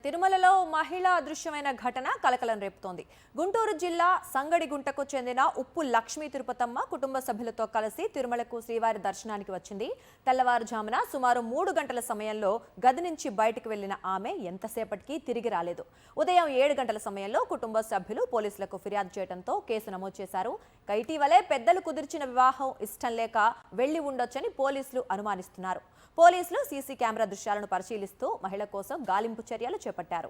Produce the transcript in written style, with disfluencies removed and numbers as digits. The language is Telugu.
తిరుమలలో మహిళా అదృశ్యమైన ఘటన కలకలం రేపుతోంది. గుంటూరు జిల్లా సంగడిగుంటకు చెందిన ఉప్పు లక్ష్మీ తిరుపతమ్మ కుటుంబ సభ్యులతో కలిసి తిరుమలకు శ్రీవారి దర్శనానికి వచ్చింది. తెల్లవారుజామున సుమారు 3 గంటల సమయంలో గది నుంచి బయటకు వెళ్లిన ఆమె ఎంతసేపటికి తిరిగి రాలేదు. ఉదయం 7 గంటల సమయంలో కుటుంబ సభ్యులు పోలీసులకు ఫిర్యాదు చేయడంతో కేసు నమోదు చేశారు. ఇటీవలే పెద్దలు కుదిర్చిన వివాహం ఇష్టం లేక వెళ్లి ఉండొచ్చని పోలీసులు అనుమానిస్తున్నారు. పోలీసులు సీసీ కెమెరా దృశ్యాలను పరిశీలిస్తూ మహిళ కోసం గాలింపు చర్యలు చేపట్టారు.